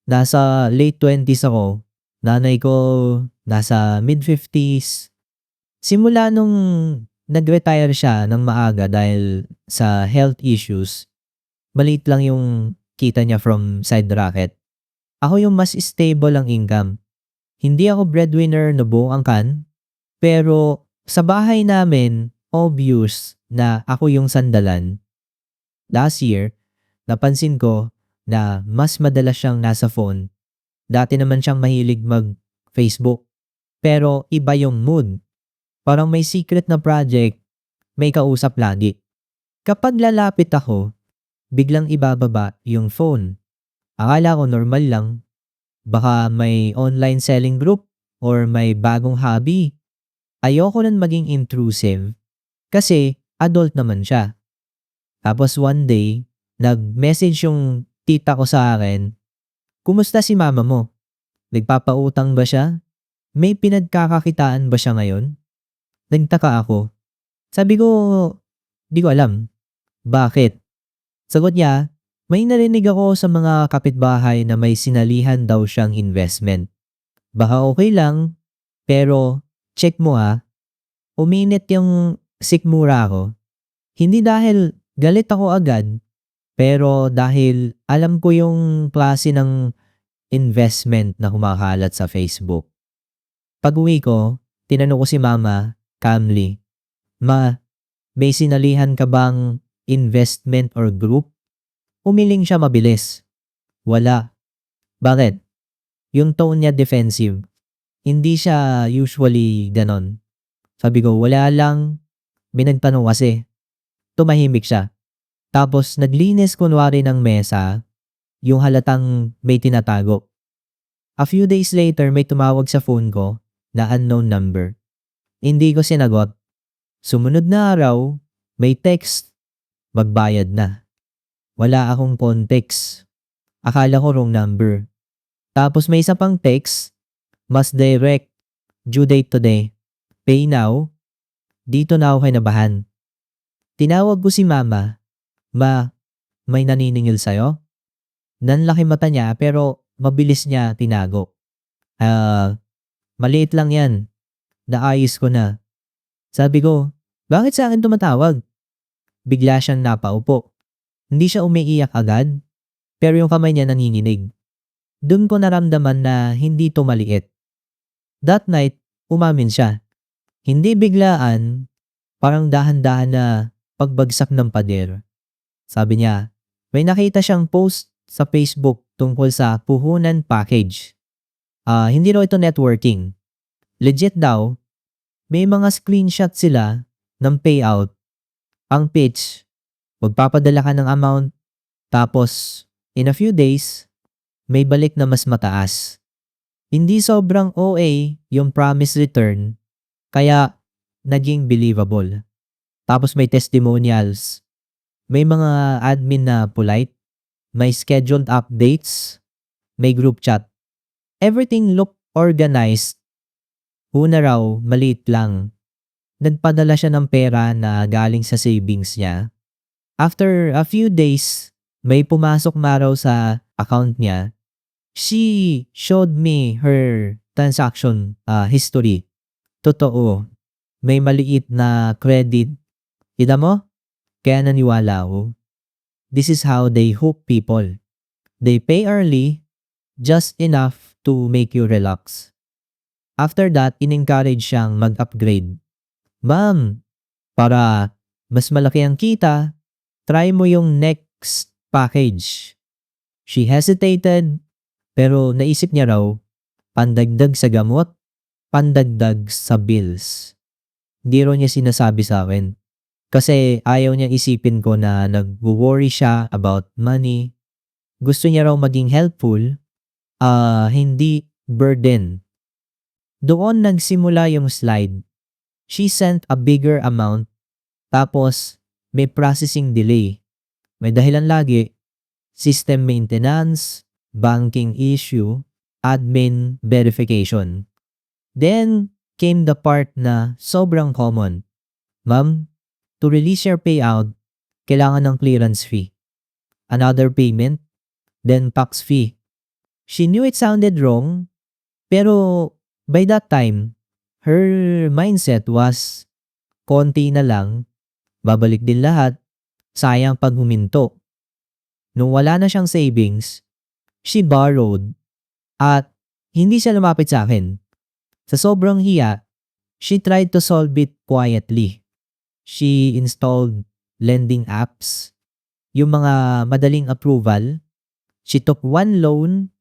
Nasa late 20s ako, nanay ko nasa mid-50s. Simula nung nag-retire siya ng maaga dahil sa health issues, maliit lang yung kita niya from side racket. Ako yung mas stable ang income. Hindi ako breadwinner na buong angkan, pero sa bahay namin, obvious na ako yung sandalan. Last year, napansin ko na mas madalas siyang nasa phone. Dati naman siyang mahilig mag-Facebook. Pero iba yung mood. Parang may secret na project, may kausap lagi. Kapag lalapit ako, biglang ibababa yung phone. Akala ko normal lang. Baka may online selling group or may bagong hobby. Ayoko nun maging intrusive kasi adult naman siya. Tapos one day, nag-message yung tita ko sa akin, "Kumusta si mama mo? Nagpapautang ba siya? May pinagkakakitaan ba siya ngayon?" Nagtaka ako. Sabi ko, "Di ko alam." "Bakit?" Sagot niya, "May narinig ako sa mga kapitbahay na may sinalihan daw siyang investment. Baka okay lang, pero check mo ha." Uminit yung sikmura ko. Hindi dahil galit ako agad, pero dahil alam ko yung klase ng investment na kumakalat sa Facebook. Pag-uwi ko, tinanong ko si mama, calmly, "Ma, may sinalihan ka bang investment or group?" Umiling siya mabilis. "Wala." "Bakit?" Yung tone niya defensive. Hindi siya usually ganon. Sabi ko, "Wala lang. May nagtanong kasi." Tumahimik siya. Tapos naglinis kunwari ng mesa, yung halatang may tinatago. A few days later, may tumawag sa phone ko na unknown number. Hindi ko sinagot. Sumunod na araw, may text, "Magbayad na." Wala akong context. Akala ko wrong number. Tapos may isa pang text, mas direct, "Due date today. Pay now." Dito na ako kinabahan. Tinawag ko si mama, "Ma, may naniningil sa'yo?" Nanlaki mata niya pero mabilis niya tinago. "Ah, maliit lang yan. Naayos ko na." Sabi ko, "Bakit sa akin tumatawag?" Bigla siyang napaupo. Hindi siya umiiyak agad, pero yung kamay niya nanginginig. Doon ko naramdaman na hindi to maliit. That night, umamin siya. Hindi biglaan, parang dahan-dahan na pagbagsak ng pader. Sabi niya, may nakita siyang post sa Facebook tungkol sa puhunan package. Hindi raw ito networking. Legit daw, may mga screenshot sila ng payout. Ang pitch, magpapadala ka ng amount, tapos in a few days, may balik na mas mataas. Hindi sobrang OA yung promise return, kaya naging believable. Tapos may testimonials, may mga admin na polite, may scheduled updates, may group chat. Everything looked organized. Una raw, maliit lang. Nagpadala siya ng pera na galing sa savings niya. After a few days, may pumasok na raw sa account niya. She showed me her transaction history. Totoo, may maliit na credit. Kita mo? Kaya naniwala ako. This is how they hook people. They pay early, just enough to make you relax. After that, in-encourage siyang mag-upgrade. "Ma'am, para mas malaki ang kita, try mo yung next package." She hesitated, pero naisip niya raw, pandagdag sa gamot, pandagdag sa bills. Hindi raw niya sinasabi sa akin. Kasi ayaw niya isipin ko na nag-worry siya about money. Gusto niya raw maging helpful, hindi burden. Doon nagsimula yung slide. She sent a bigger amount, tapos may processing delay. May dahilan lagi, system maintenance, banking issue, admin verification. Then came the part na sobrang common. "Ma'am, to release your payout, kailangan ng clearance fee. Another payment, then tax fee. She knew it sounded wrong, pero by that time, her mindset was konti na lang, babalik din lahat, sayang pag huminto. Nung wala na siyang savings, she borrowed at hindi siya lumapit sa akin. Sa sobrang hiya, she tried to solve it quietly. She installed lending apps, yung mga madaling approval. She took one loan,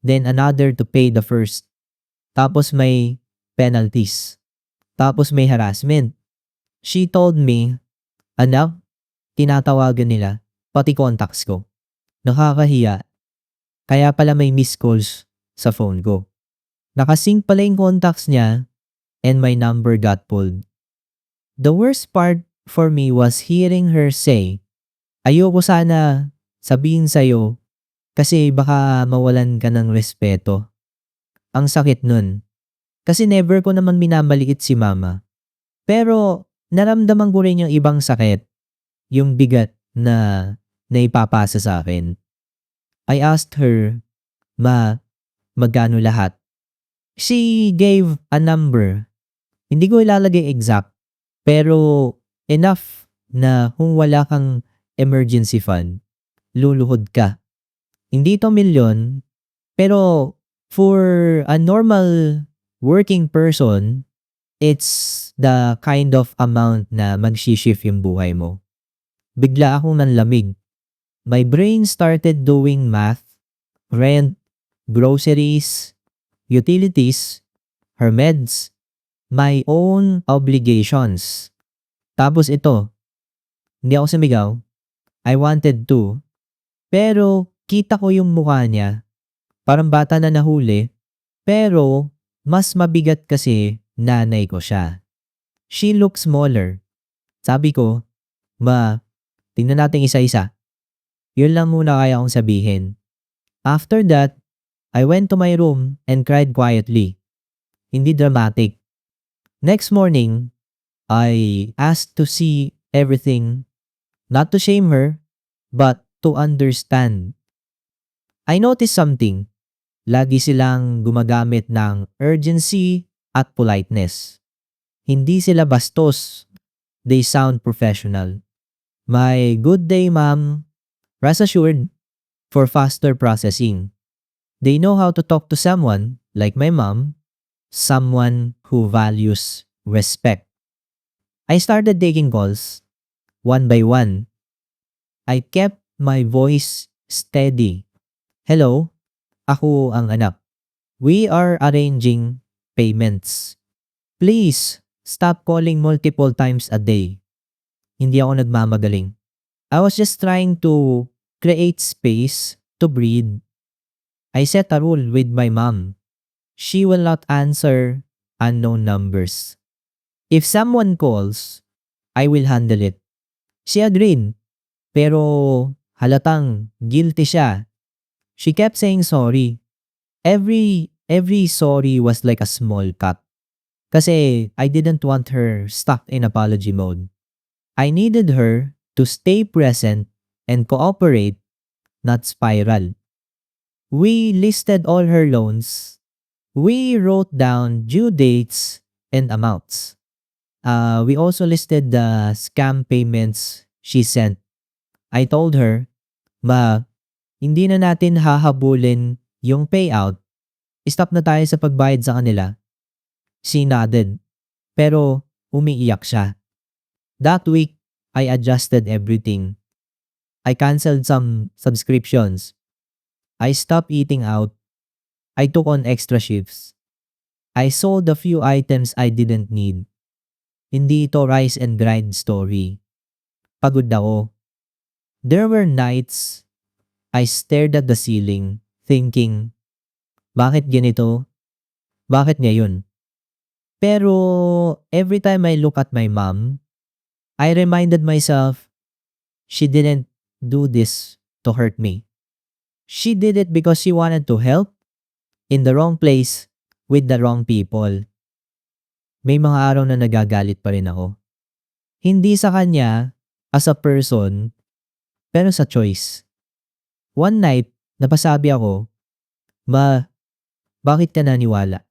then another to pay the first. Tapos may penalties. Tapos may harassment. She told me, anak, tinatawagan nila, pati contacts ko. Nakakahiya. Kaya pala may missed calls sa phone ko. Nakasync pala yung contacts niya and my number got pulled. The worst part for me was hearing her say, ayoko sana sabihin sa'yo kasi baka mawalan ka ng respeto. Ang sakit nun. Kasi never ko naman minamaliit si mama. Pero naramdaman ko rin yung ibang sakit, yung bigat na naipapasa sa akin. I asked her, ma, magkano lahat? She gave a number. Hindi ko ilalagay exact, pero enough na kung wala kang emergency fund, luluhod ka. Hindi to milyon, pero for a normal working person, it's the kind of amount na mag-shift yung buhay mo. Bigla akong nanlamig. My brain started doing math, rent, groceries, utilities, her meds, my own obligations. Tapos ito, hindi ako sumigaw. I wanted to. Pero kita ko yung mukha niya. Parang bata na nahuli. Pero mas mabigat kasi nanay ko siya. She looks smaller. Sabi ko, ma, tingnan natin isa-isa. Yun lang muna kaya kong sabihin. After that, I went to my room and cried quietly. Hindi dramatic. Next morning, I asked to see everything, not to shame her, but to understand. I noticed something. Lagi silang gumagamit ng urgency at politeness. Hindi sila bastos. They sound professional. My good day, ma'am. Rest assured, for faster processing. They know how to talk to someone, like my mom, someone who values respect. I started taking calls, one by one. I kept my voice steady. Hello, ako ang anak. We are arranging payments. Please, stop calling multiple times a day. Hindi ako nagmamagaling. I was just trying to create space to breathe. I set a rule with my mom. She will not answer unknown numbers. If someone calls, I will handle it. She agreed, pero halatang guilty siya. She kept saying sorry. Every sorry was like a small cut. Kasi I didn't want her stuck in apology mode. I needed her to stay present and cooperate, not spiral. We listed all her loans. We wrote down due dates and amounts. We also listed the scam payments she sent. I told her, ma, hindi na natin hahabulin yung payout. Stop na tayo sa pagbayad sa kanila. She nodded, pero umiiyak siya. That week, I adjusted everything. I canceled some subscriptions. I stopped eating out. I took on extra shifts. I sold a few items I didn't need. Hindi ito rise and grind story. Pagod ako. There were nights I stared at the ceiling, thinking, bakit ganito? Bakit ngayon? Pero every time I look at my mom, I reminded myself, she didn't do this to hurt me. She did it because she wanted to help in the wrong place with the wrong people. May mga araw na nagagalit pa rin ako. Hindi sa kanya as a person, pero sa choice. One night, napasabi ako, Ma, bakit ka naniwala?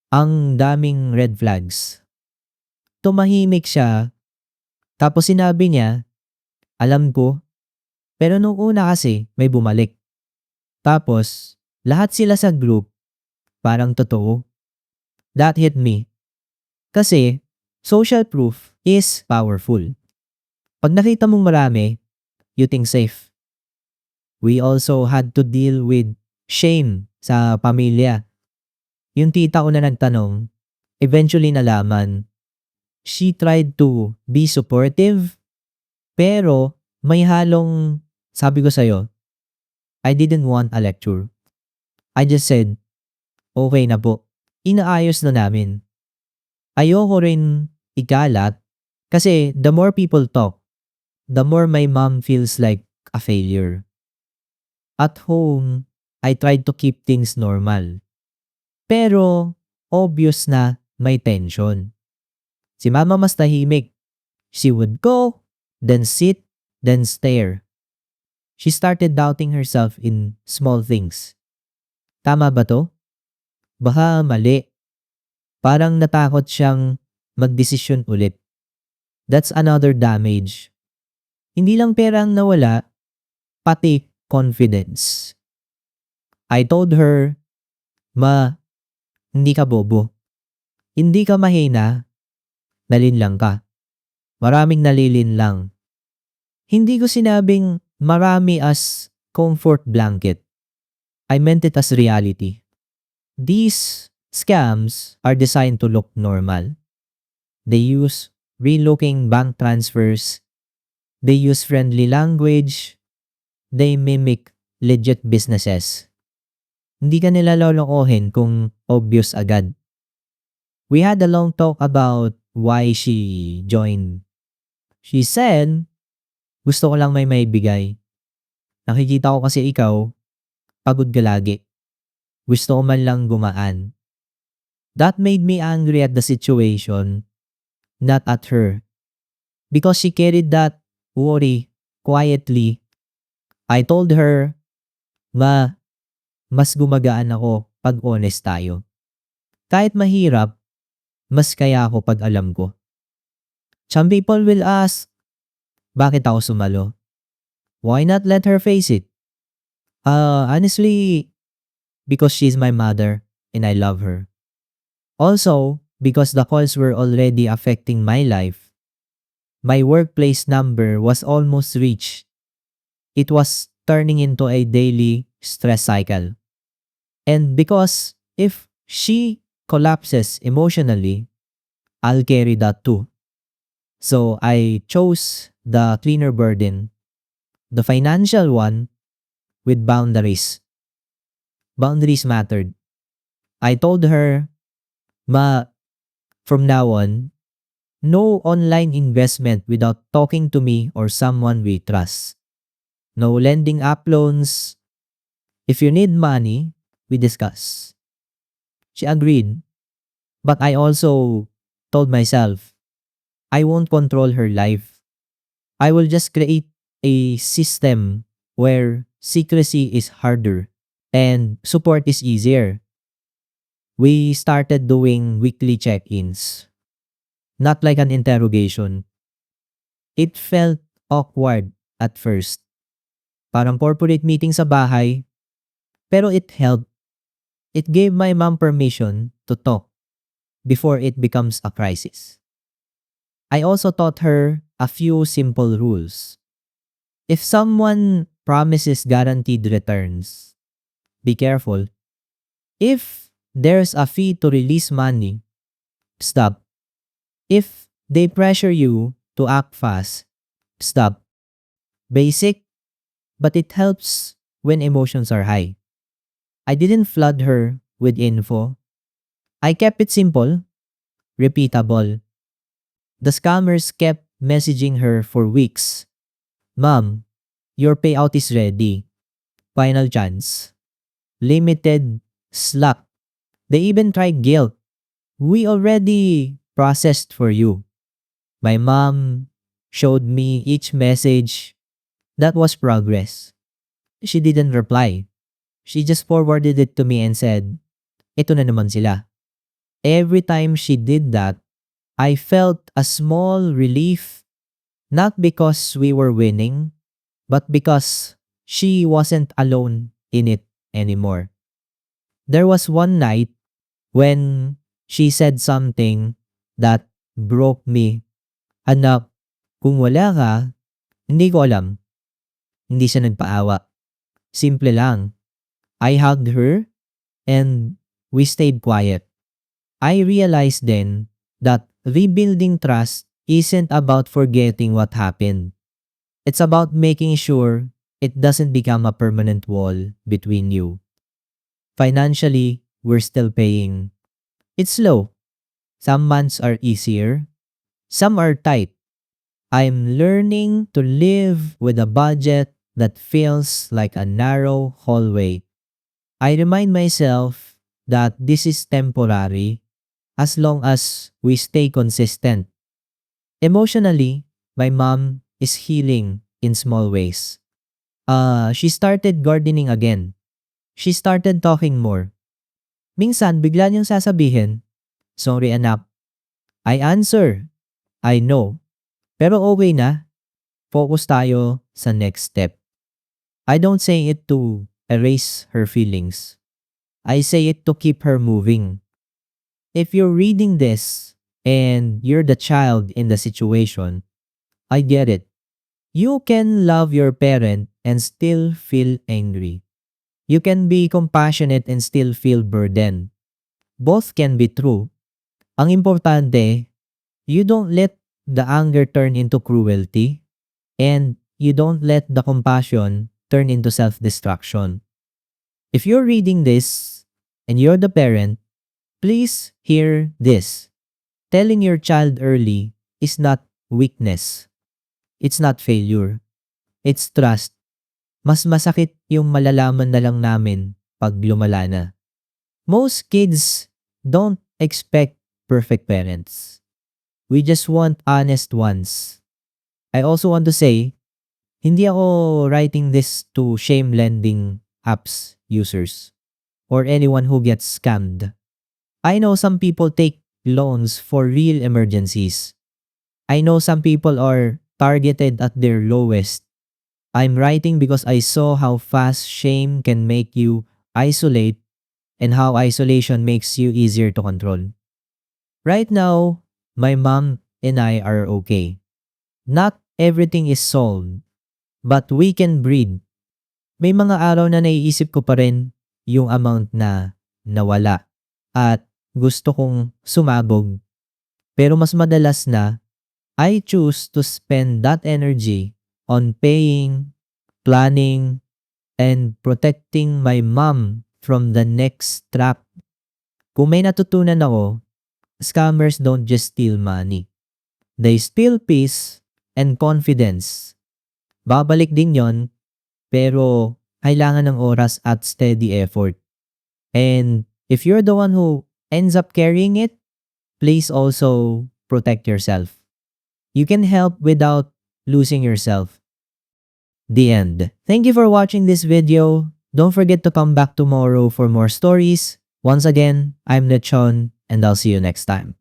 Ang daming red flags. Tumahimik siya, tapos sinabi niya, alam ko, pero nung una kasi may bumalik. Tapos, lahat sila sa group, parang totoo. That hit me. Kasi, social proof is powerful. Pag nakita mong marami, you think safe. We also had to deal with shame sa pamilya. Yung tita ko na nagtanong, eventually nalaman. She tried to be supportive, pero may halong, sabi ko sa'yo, I didn't want a lecture. I just said, okay na po. Inaayos na namin. Ayoko rin ikalat kasi the more people talk, the more my mom feels like a failure. At home, I tried to keep things normal. Pero obvious na may tension. Si mama mas tahimik. She would go, then sit, then stare. She started doubting herself in small things. Tama ba to? Baka mali. Parang natakot siyang magdesisyon ulit. That's another damage. Hindi lang pera ang nawala, pati confidence. I told her, Ma, hindi ka bobo. Hindi ka mahina, nalinlang ka. Maraming nalilin lang. Hindi ko sinabing marami as comfort blanket. I meant it as reality. These scams are designed to look normal. They use real-looking bank transfers. They use friendly language. They mimic legit businesses. Hindi ka nila lolokohin kung obvious agad. We had a long talk about why she joined. She said, gusto ko lang may maibigay. Nakikita ko kasi ikaw, pagod ka lagi. Gusto ko man lang gumaan. That made me angry at the situation, not at her. Because she carried that worry quietly. I told her, Ma, mas gumagaan ako pag honest tayo. Kahit mahirap, mas kaya ako pag alam ko. Some people will ask, bakit ako sumalo? Why not let her face it? Honestly, because she's my mother and I love her. Also, because the calls were already affecting my life. My workplace number was almost reached. It was turning into a daily stress cycle. And because if she collapses emotionally, I'll carry that too. So I chose the cleaner burden, the financial one with boundaries. Boundaries mattered. I told her, Ma, from now on, no online investment without talking to me or someone we trust. No lending app loans. If you need money, we discuss. She agreed. But I also told myself, I won't control her life. I will just create a system where secrecy is harder and support is easier. We started doing weekly check-ins. Not like an interrogation. It felt awkward at first. Parang corporate meeting sa bahay. Pero it helped. It gave my mom permission to talk before it becomes a crisis. I also taught her a few simple rules. If someone promises guaranteed returns, be careful. If there's a fee to release money, stop. If they pressure you to act fast, stop. Basic, but it helps when emotions are high. I didn't flood her with info. I kept it simple, repeatable. The scammers kept messaging her for weeks. Mom, your payout is ready. Final chance. Limited slack. They even tried guilt. We already processed for you. My mom showed me each message. That was progress. She didn't reply. She just forwarded it to me and said, "Ito na naman sila." Every time she did that, I felt a small relief, not because we were winning, but because she wasn't alone in it anymore. There was one night when she said something that broke me. "Anak, kung wala ka, hindi ko alam." Hindi siya nagpaawa. Simple lang. I hugged her and we stayed quiet. I realized then that rebuilding trust isn't about forgetting what happened. It's about making sure it doesn't become a permanent wall between you. Financially, we're still paying. It's slow. Some months are easier. Some are tight. I'm learning to live with a budget that feels like a narrow hallway. I remind myself that this is temporary as long as we stay consistent. Emotionally, my mom is healing in small ways. She started gardening again. She started talking more. Minsan, bigla niyang sasabihin, "Sorry anak." I answer, "I know." Pero okay na. Focus tayo sa next step. I don't say it to erase her feelings. I say it to keep her moving. If you're reading this and you're the child in the situation, I get it. You can love your parent and still feel angry. You can be compassionate and still feel burdened. Both can be true. Ang importante, you don't let the anger turn into cruelty, and you don't let the compassion turn into self-destruction. If you're reading this and you're the parent, please hear this. Telling your child early is not weakness. It's not failure. It's trust. Mas masakit yung malalaman na lang namin pag lumala na. Most kids don't expect perfect parents. We just want honest ones. I also want to say, hindi ako writing this to shame lending apps users or anyone who gets scammed. I know some people take loans for real emergencies. I know some people are targeted at their lowest. I'm writing because I saw how fast shame can make you isolate and how isolation makes you easier to control. Right now, my mom and I are okay. Not everything is solved, but we can breathe. May mga araw na naiisip ko pa rin yung amount na nawala at gusto kong sumabog. Pero mas madalas na, I choose to spend that energy on paying, planning, and protecting my mom from the next trap. Kung may natutunan ako, scammers don't just steal money. They steal peace and confidence. Babalik din yon, pero kailangan ng oras at steady effort. And if you're the one who ends up carrying it, please also protect yourself. You can help without losing yourself. The end. Thank you for watching this video. Don't forget to come back tomorrow for more stories. Once again, I'm Lechon, and I'll see you next time.